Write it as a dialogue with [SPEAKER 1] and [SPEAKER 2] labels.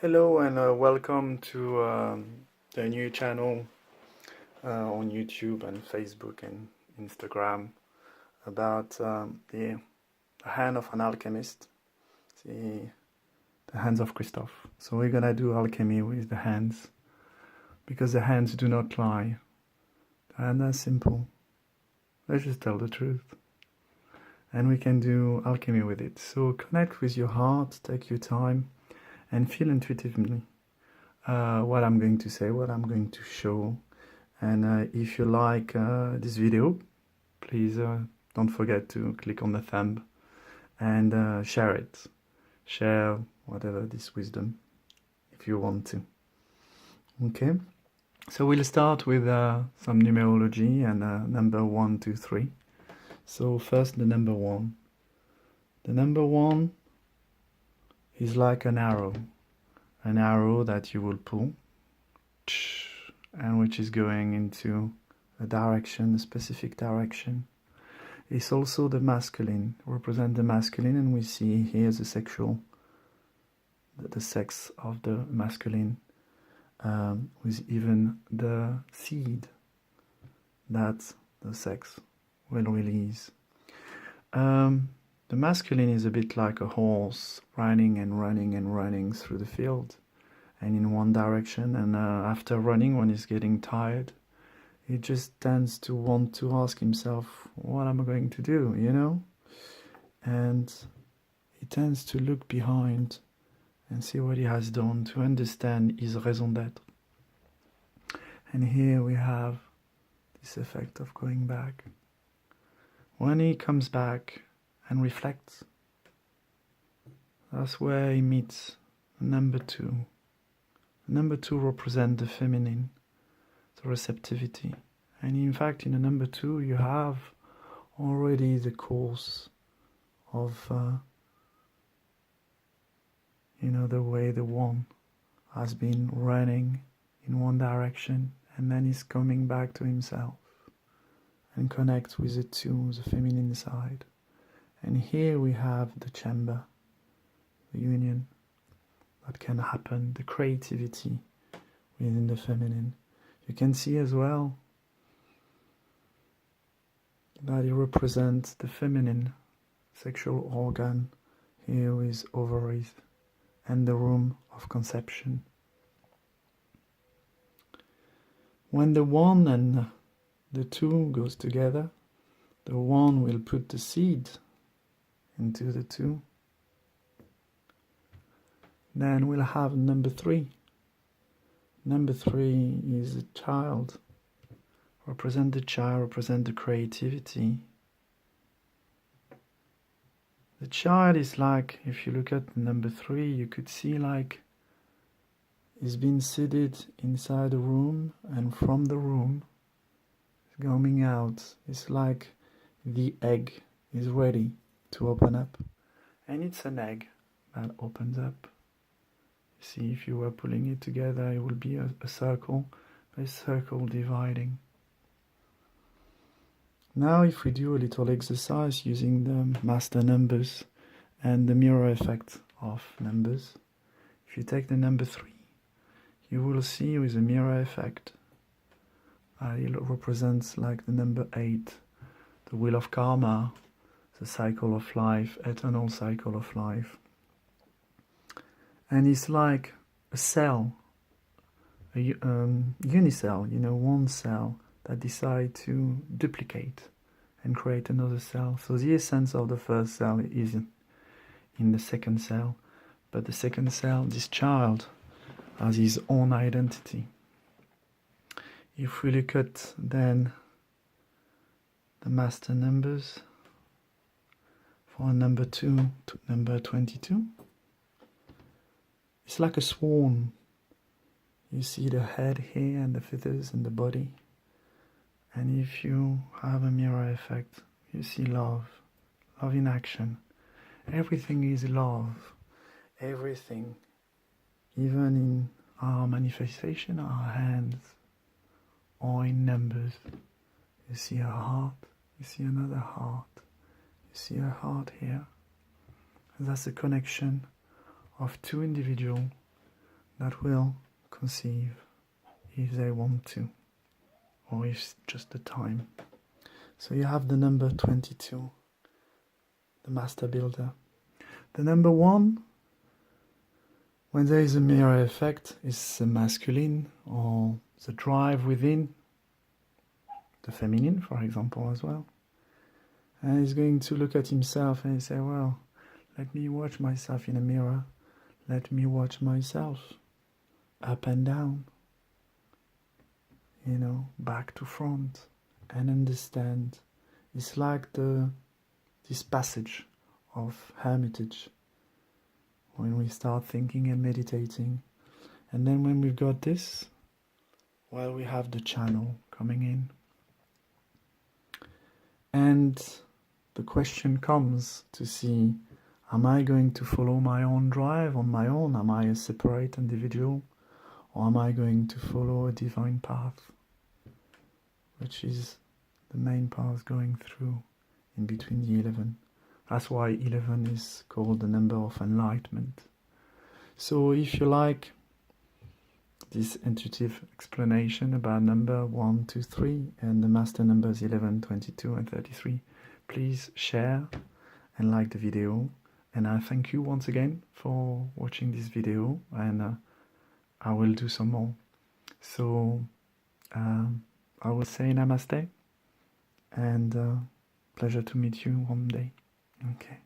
[SPEAKER 1] Hello and welcome to the new channel on YouTube and Facebook and Instagram about the hand of an alchemist, the hands of Christophe. So we're gonna do alchemy with the hands because the hands do not lie, and that's simple. Let's just tell the truth, and we can do alchemy with it. So connect with your heart, take your time, and feel intuitively what I'm going to say, what I'm going to show. And if you like this video, please don't forget to click on the thumb and share it. Share whatever this wisdom, if you want to. Okay, so we'll start with some numerology and number 1, 2, 3. So first the number 1. The number 1 is like an arrow that you will pull, and which is going into a direction, a specific direction. It's also the masculine, represent the masculine, and we see here the sexual, the sex of the masculine, with even the seed that the sex will release. The masculine is a bit like a horse running and running and running through the field and in one direction, and after running, when he's getting tired, he just tends to want to ask himself, what am I going to do, you know? And he tends to look behind and see what he has done to understand his raison d'être. And here we have this effect of going back. When he comes back and reflects, that's where he meets number 2. Number 2 represents the feminine, the receptivity. And in fact, in the number 2, you have already the course of, the way the one has been running in one direction, and then he's coming back to himself and connects with the 2, the feminine side. And here we have the chamber, the union that can happen, the creativity within the feminine. You can see as well that it represents the feminine sexual organ here with ovaries and the room of conception. When the 1 and the 2 goes together, the 1 will put the seed into the 2. Then we'll have number 3. Number 3 is a child. Represent the child, represent the creativity. The child is like, if you look at number 3, you could see like he's been seated inside a room, and from the room coming out, it's like the egg is ready to open up, and it's an egg that opens up. You see, if you were pulling it together, it will be a circle dividing. Now if we do a little exercise using the master numbers and the mirror effect of numbers, if you take the number 3, you will see with the mirror effect, it represents like the number 8, the wheel of karma, the cycle of life, eternal cycle of life. And it's like a cell, a unicell, one cell that decide to duplicate and create another cell. So the essence of the first cell is in the second cell, but the second cell, this child, has his own identity. If we look at then the master numbers for number 2 to number 22, it's like a swan. You see the head here and the feathers and the body. And if you have a mirror effect, you see love in action. Everything is love. Everything, even in our manifestation, our hands, or in numbers. You see a heart, you see another heart, you see a heart here. And that's a connection of 2 individuals that will conceive if they want to, or if it's just the time. So you have the number 22, the master builder. The number 1, when there is a mirror effect, is the masculine or the drive within, the feminine, for example, as well. And he's going to look at himself and say, well, let me watch myself in a mirror. Let me watch myself up and down, back to front, and understand. It's like this passage of hermitage when we start thinking and meditating. And then when we've got this, well, we have the channel coming in. And the question comes to see, am I going to follow my own drive on my own? Am I a separate individual? Or am I going to follow a divine path, which is the main path going through in between the 11? That's why 11 is called the number of enlightenment. So if you like this intuitive explanation about number 1, 2, 3 and the master numbers 11, 22 and 33, please share and like the video. And I thank you once again for watching this video, and I will do some more. So I will say namaste, and pleasure to meet you one day. Okay.